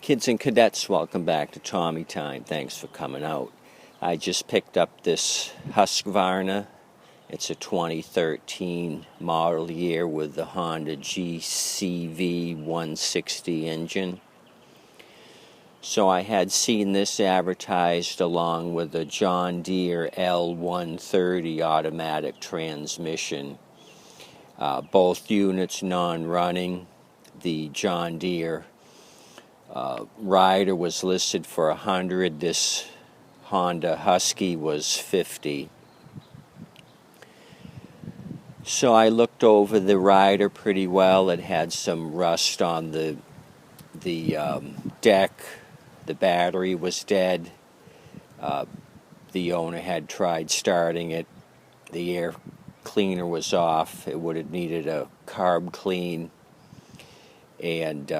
Kids and cadets, welcome back to Tommy Time. Thanks for coming out. I just picked up this Husqvarna. It's a 2013 model year with the Honda GCV 160 engine. So I had seen this advertised along with a John Deere L130 automatic transmission. Both units non-running. The John Deere rider was listed for $100. This Honda Husky was $50. So I looked over the rider pretty well. It had some rust on the deck. The battery was dead. The owner had tried starting it. The air cleaner was off. It would have needed a carb clean. And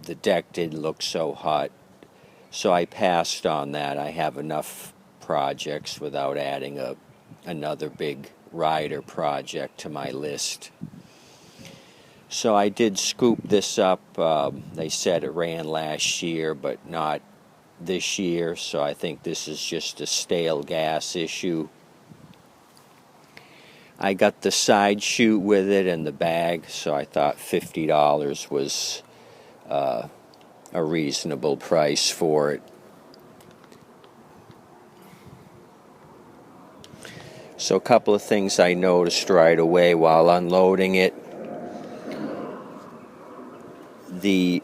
the deck didn't look so hot. So I passed on that. I have enough projects without adding another big rider project to my list. So I did scoop this up. They said it ran last year, but not this year. So I think this is just a stale gas issue. I got the side chute with it and the bag, so I thought $50 was a reasonable price for it. So a couple of things I noticed right away while unloading it. The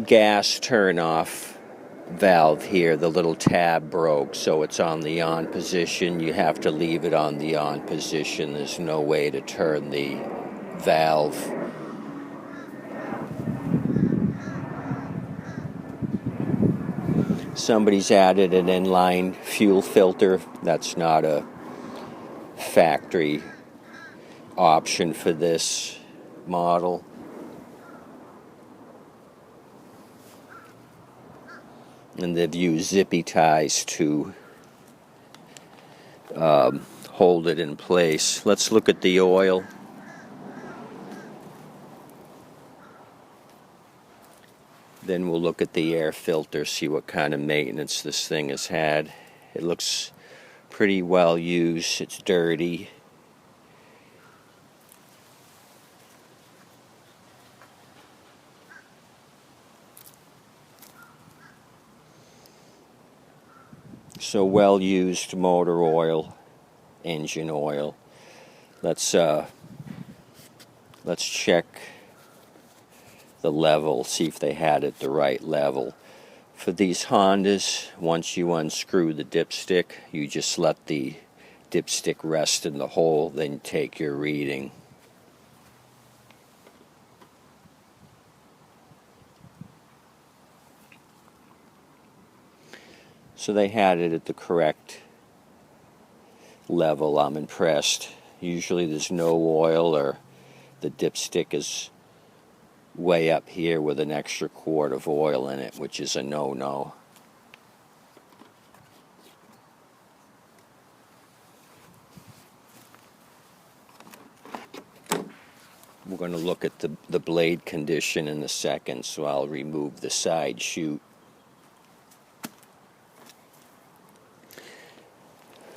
gas turn-off valve here, the little tab broke, so it's on the on position. You have to leave it on the on position. There's no way to turn the valve. Somebody's added an inline fuel filter. That's not a factory option for this model. And they've used zippy ties to hold it in place. Let's look at the oil. Then we'll look at the air filter, see what kind of maintenance this thing has had. It looks pretty well used. It's dirty. So well used motor oil, engine oil. Let's check the level, see if they had it the right level. For these Hondas, once you unscrew the dipstick, you just let the dipstick rest in the hole, then take your reading. So they had it at the correct level. I'm impressed. Usually there's no oil, or the dipstick is way up here with an extra quart of oil in it, which is a no-no. We're going to look at the blade condition in a second, so I'll remove the side chute.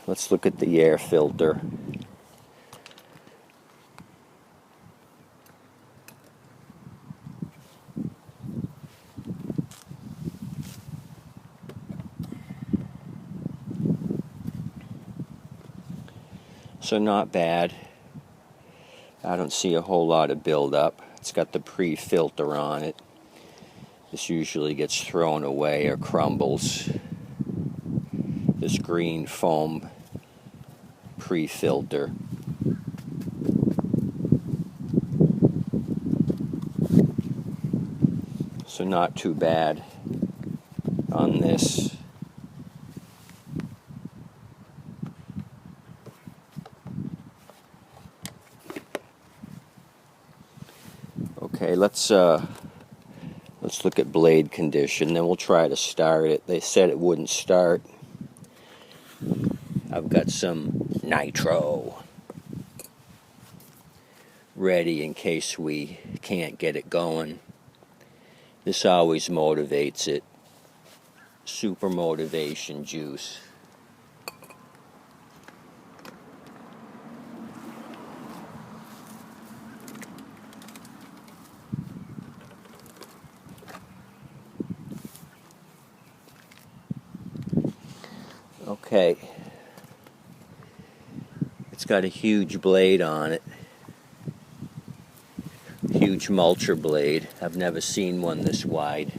Let's look at the air filter. So not bad. I don't see a whole lot of buildup. It's got the pre-filter on it. This usually gets thrown away or crumbles. This green foam pre-filter. So not too bad on this. Okay, let's look at blade condition, then we'll try to start it. They said it wouldn't start. I've got some nitro ready in case we can't get it going. This always motivates it. Super motivation juice. Okay. It's got a huge blade on it. Huge mulcher blade. I've never seen one this wide.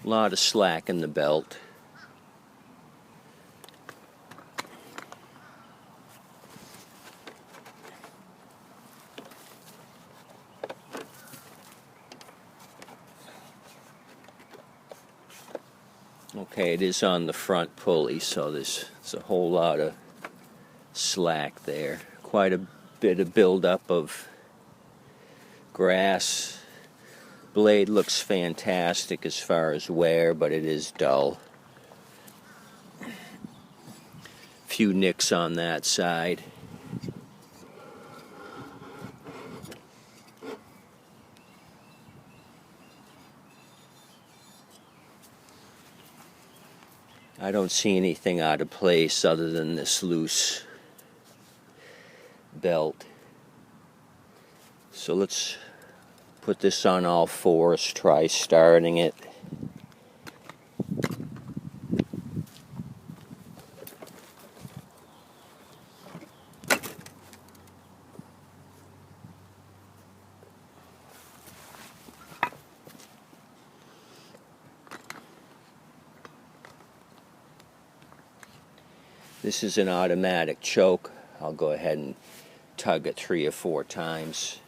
A lot of slack in the belt. Okay, it is on the front pulley, so there's a whole lot of slack there. Quite a bit of buildup of grass. Blade looks fantastic as far as wear, but it is dull. Few nicks on that side. I don't see anything out of place other than this loose belt. So let's put this on all fours, try starting it. This is an automatic choke. I'll go ahead and tug it 3 or 4 times.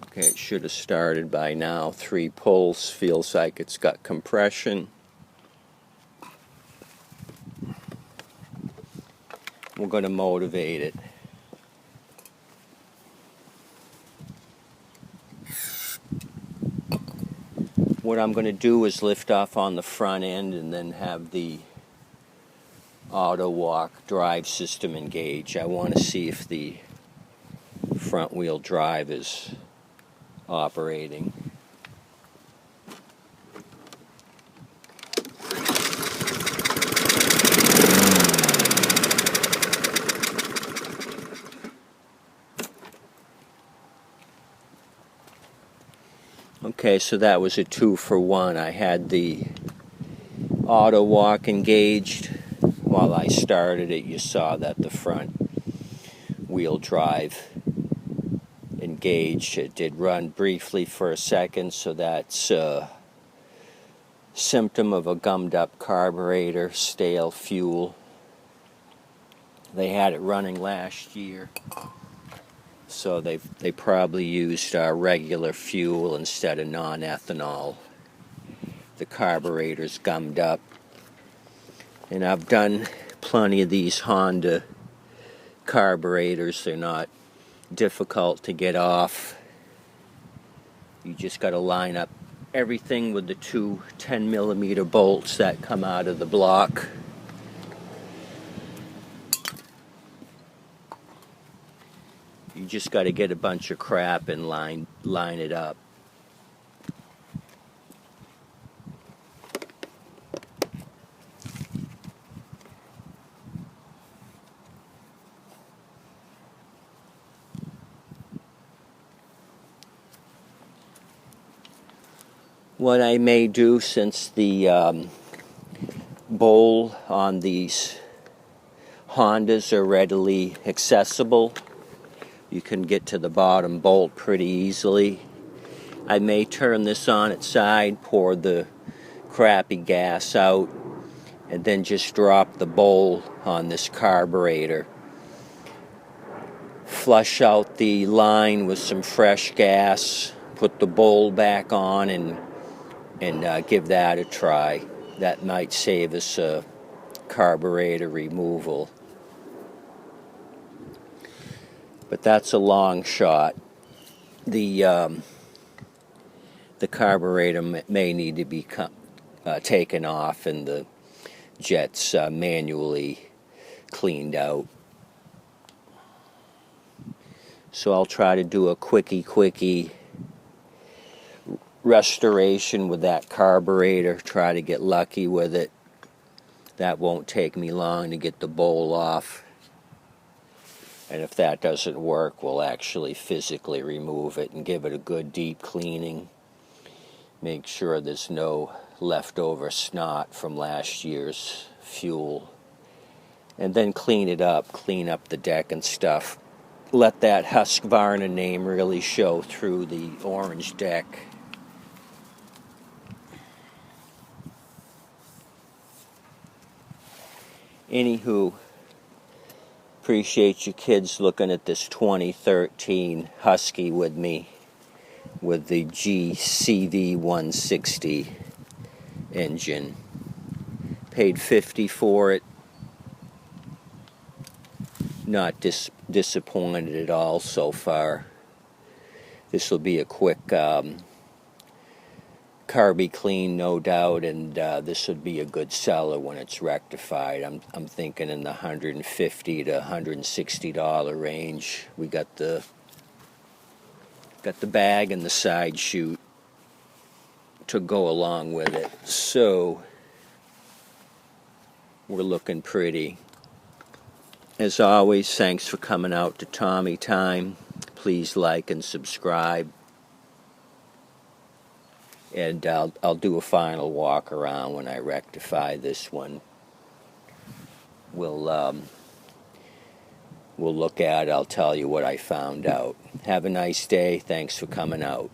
Okay, it should have started by now. 3 pulls, feels like it's got compression. We're going to motivate it. What I'm going to do is lift off on the front end and then have the auto walk drive system engage. I want to see if the front wheel drive is operating. Okay, so that was a 2-for-1. I had the auto walk engaged. While I started it, you saw that the front wheel drive engaged. It did run briefly for a second, so that's a symptom of a gummed up carburetor, stale fuel. They had it running last year, so they probably used regular fuel instead of non-ethanol. The carburetor's gummed up. And I've done plenty of these Honda carburetors. They're not difficult to get off. You just got to line up everything with the 2 10mm bolts that come out of the block. You just got to get a bunch of crap and line it up. What I may do, since the bowl on these Hondas are readily accessible, you can get to the bottom bolt pretty easily, I may turn this on its side, pour the crappy gas out, and then just drop the bowl on this carburetor. Flush out the line with some fresh gas, put the bowl back on, and and give that a try. That might save us a carburetor removal. But that's a long shot. The carburetor may need to be taken off and the jets manually cleaned out. So I'll try to do a quickie restoration with that carburetor, try to get lucky with it. That won't take me long to get the bowl off. And if that doesn't work, we'll actually physically remove it and give it a good deep cleaning. Make sure there's no leftover snot from last year's fuel. And then clean it up, clean up the deck and stuff. Let that Husqvarna name really show through the orange deck. Anywho, appreciate you kids looking at this 2013 Husky with me with the GCV 160 engine. Paid $50 for it. Not disappointed at all so far. This will be a quick carby clean, no doubt, and this would be a good seller when it's rectified. I'm thinking in the $150 to $160 range. We got the bag and the side chute to go along with it, so we're looking pretty. As always, thanks for coming out to Tommy Time. Please like and subscribe. And I'll do a final walk around when I rectify this one. We'll look at it. I'll tell you what I found out. Have a nice day. Thanks for coming out.